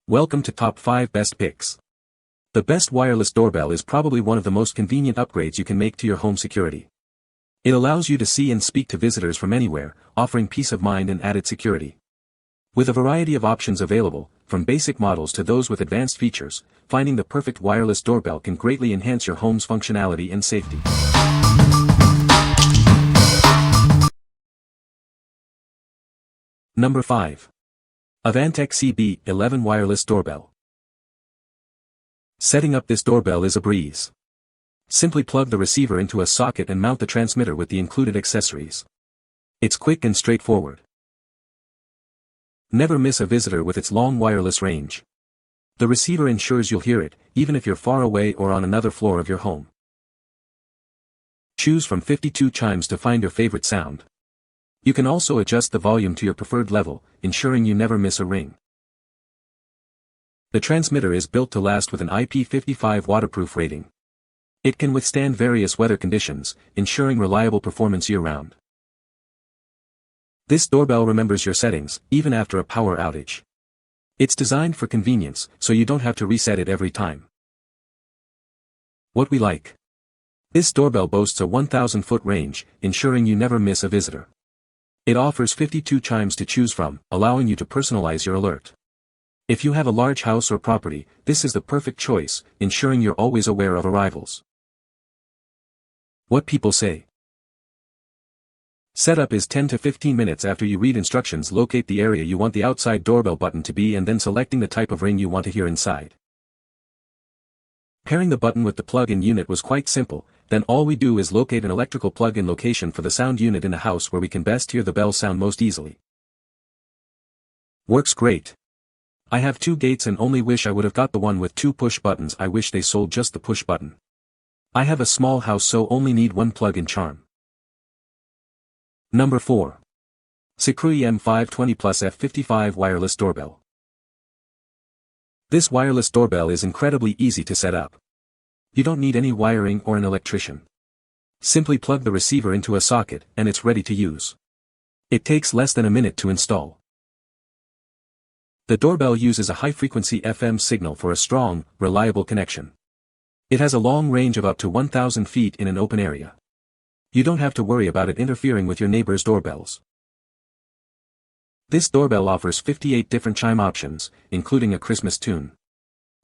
Welcome to Top 5 Best Picks. The best wireless doorbell is probably one of the most convenient upgrades you can make to your home security. It allows you to see and speak to visitors from anywhere, offering peace of mind and added security. With a variety of options available, from basic models to those with advanced features, finding the perfect wireless doorbell can greatly enhance your home's functionality and safety. Number 5. AVANTEK CB11 Wireless Doorbell. Setting up this doorbell is a breeze. Simply plug the receiver into a socket and mount the transmitter with the included accessories. It's quick and straightforward. Never miss a visitor with its long wireless range. The receiver ensures you'll hear it, even if you're far away or on another floor of your home. Choose from 52 chimes to find your favorite sound. You can also adjust the volume to your preferred level, ensuring you never miss a ring. The transmitter is built to last with an IP55 waterproof rating. It can withstand various weather conditions, ensuring reliable performance year-round. This doorbell remembers your settings, even after a power outage. It's designed for convenience, so you don't have to reset it every time. What we like. This doorbell boasts a 1,000-foot range, ensuring you never miss a visitor. It offers 52 chimes to choose from, allowing you to personalize your alert. If you have a large house or property, this is the perfect choice, ensuring you're always aware of arrivals. What people say. Setup is 10 to 15 minutes after you read instructions. Locate the area you want the outside doorbell button to be and then selecting the type of ring you want to hear inside. Pairing the button with the plug-in unit was quite simple, then all we do is locate an electrical plug-in location for the sound unit in a house where we can best hear the bell sound most easily. Works great. I have 2 gates and only wish I would have got the one with 2 push buttons. I wish they sold just the push button. I have a small house so only need 1 plug-in charm. Number 4. SECRUI M520 Plus F55 Wireless Doorbell. This wireless doorbell is incredibly easy to set up. You don't need any wiring or an electrician. Simply plug the receiver into a socket and it's ready to use. It takes less than a minute to install. The doorbell uses a high-frequency FM signal for a strong, reliable connection. It has a long range of up to 1,000 feet in an open area. You don't have to worry about it interfering with your neighbor's doorbells. This doorbell offers 58 different chime options, including a Christmas tune.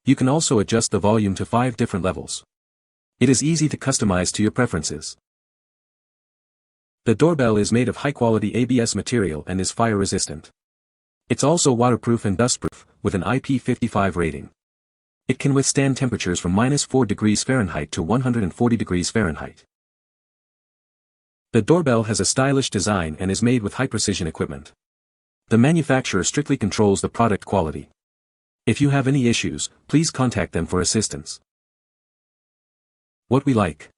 You can also adjust the volume to 5 different levels. It is easy to customize to your preferences. The doorbell is made of high-quality ABS material and is fire-resistant. It's also waterproof and dustproof, with an IP55 rating. It can withstand temperatures from -4 degrees Fahrenheit to 140 degrees Fahrenheit. The doorbell has a stylish design and is made with high-precision equipment. The manufacturer strictly controls the product quality. If you have any issues, please contact them for assistance. What we like.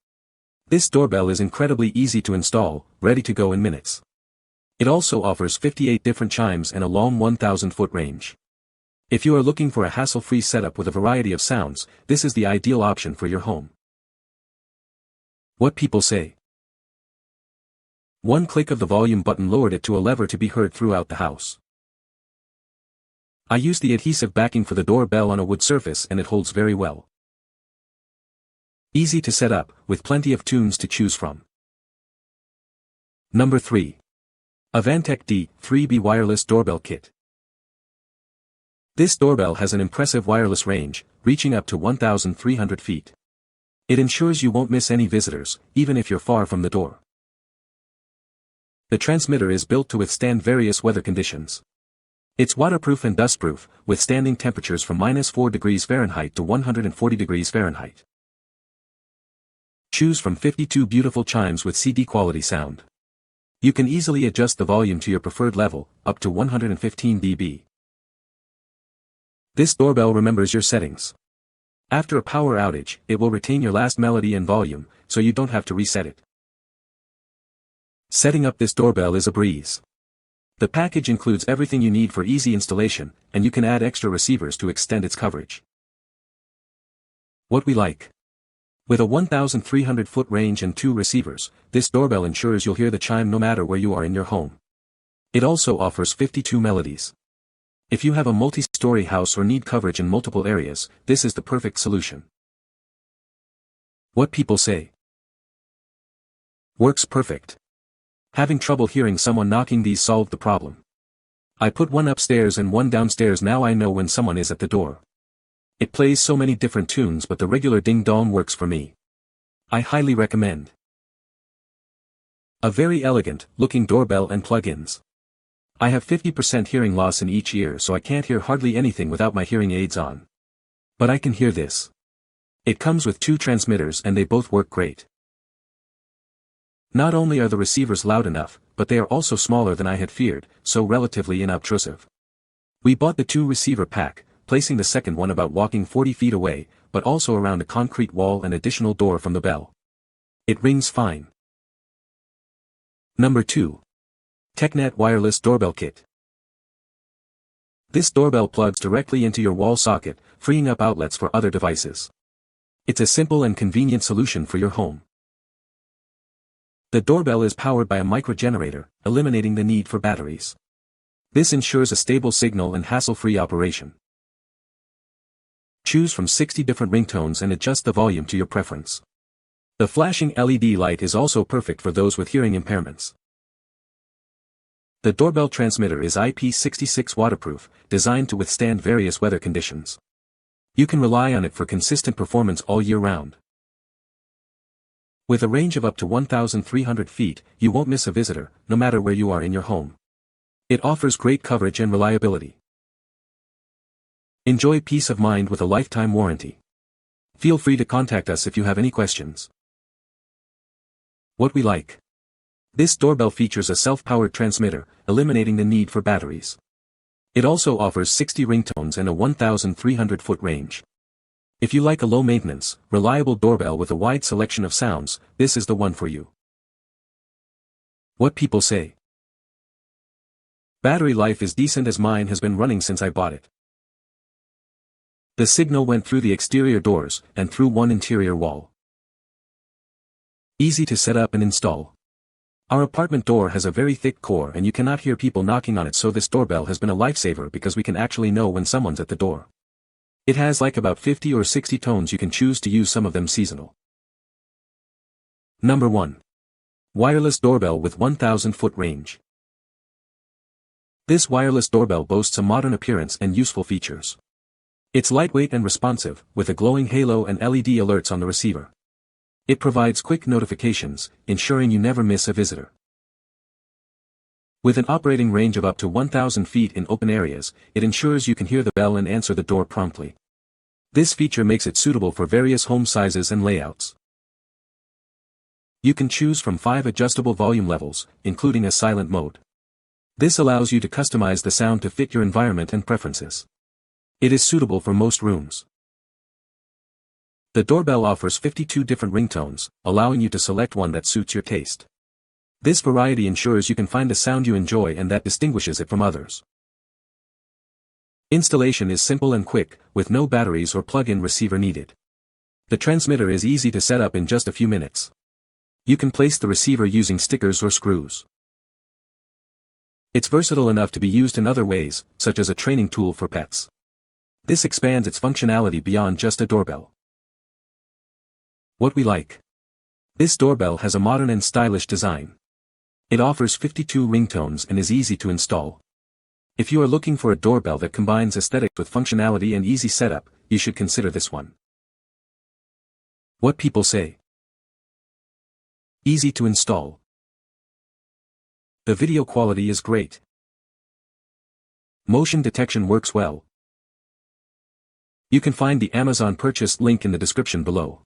This doorbell is incredibly easy to install, ready to go in minutes. It also offers 58 different chimes and a long 1,000-foot range. If you are looking for a hassle-free setup with a variety of sounds, this is the ideal option for your home. What people say. One click of the volume button lowered it to a lever to be heard throughout the house. I used the adhesive backing for the doorbell on a wood surface and it holds very well. Easy to set up, with plenty of tunes to choose from. Number 3. AVANTEK D3B Wireless Doorbell Kit. This doorbell has an impressive wireless range, reaching up to 1,300 feet. It ensures you won't miss any visitors, even if you're far from the door. The transmitter is built to withstand various weather conditions. It's waterproof and dustproof, withstanding temperatures from -4 degrees Fahrenheit to 140 degrees Fahrenheit. Choose from 52 beautiful chimes with CD quality sound. You can easily adjust the volume to your preferred level, up to 115 dB. This doorbell remembers your settings. After a power outage, it will retain your last melody and volume, so you don't have to reset it. Setting up this doorbell is a breeze. The package includes everything you need for easy installation, and you can add extra receivers to extend its coverage. What we like. With a 1,300-foot range and 2 receivers, this doorbell ensures you'll hear the chime no matter where you are in your home. It also offers 52 melodies. If you have a multi-story house or need coverage in multiple areas, this is the perfect solution. What people say. Works perfect. Having trouble hearing someone knocking, these solved the problem. I put one upstairs and one downstairs, now I know when someone is at the door. It plays so many different tunes, but the regular ding-dong works for me. I highly recommend. A very elegant looking doorbell and plug-ins. I have 50% hearing loss in each ear, so I can't hear hardly anything without my hearing aids on. But I can hear this. It comes with 2 transmitters and they both work great. Not only are the receivers loud enough, but they are also smaller than I had feared, so relatively inobtrusive. We bought the 2-receiver pack, placing the second one about walking 40 feet away, but also around a concrete wall and additional door from the bell. It rings fine. Number 2. TECKNET Wireless Doorbell Kit. This doorbell plugs directly into your wall socket, freeing up outlets for other devices. It's a simple and convenient solution for your home. The doorbell is powered by a microgenerator, eliminating the need for batteries. This ensures a stable signal and hassle-free operation. Choose from 60 different ringtones and adjust the volume to your preference. The flashing LED light is also perfect for those with hearing impairments. The doorbell transmitter is IP66 waterproof, designed to withstand various weather conditions. You can rely on it for consistent performance all year round. With a range of up to 1,300 feet, you won't miss a visitor, no matter where you are in your home. It offers great coverage and reliability. Enjoy peace of mind with a lifetime warranty. Feel free to contact us if you have any questions. What we like. This doorbell features a self-powered transmitter, eliminating the need for batteries. It also offers 60 ringtones and a 1,300-foot range. If you like a low-maintenance, reliable doorbell with a wide selection of sounds, this is the one for you. What people say. Battery life is decent, as mine has been running since I bought it. The signal went through the exterior doors and through one interior wall. Easy to set up and install. Our apartment door has a very thick core and you cannot hear people knocking on it, so this doorbell has been a lifesaver because we can actually know when someone's at the door. It has like about 50 or 60 tones, you can choose to use some of them seasonal. Number 1. Wireless doorbell with 1,000-foot range. This wireless doorbell boasts a modern appearance and useful features. It's lightweight and responsive, with a glowing halo and LED alerts on the receiver. It provides quick notifications, ensuring you never miss a visitor. With an operating range of up to 1,000 feet in open areas, it ensures you can hear the bell and answer the door promptly. This feature makes it suitable for various home sizes and layouts. You can choose from 5 adjustable volume levels, including a silent mode. This allows you to customize the sound to fit your environment and preferences. It is suitable for most rooms. The doorbell offers 52 different ringtones, allowing you to select one that suits your taste. This variety ensures you can find a sound you enjoy and that distinguishes it from others. Installation is simple and quick, with no batteries or plug-in receiver needed. The transmitter is easy to set up in just a few minutes. You can place the receiver using stickers or screws. It's versatile enough to be used in other ways, such as a training tool for pets. This expands its functionality beyond just a doorbell. What we like. This doorbell has a modern and stylish design. It offers 52 ringtones and is easy to install. If you are looking for a doorbell that combines aesthetics with functionality and easy setup, you should consider this one. What people say. Easy to install. The video quality is great. Motion detection works well. You can find the Amazon purchase link in the description below.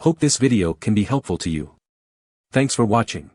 Hope this video can be helpful to you. Thanks for watching.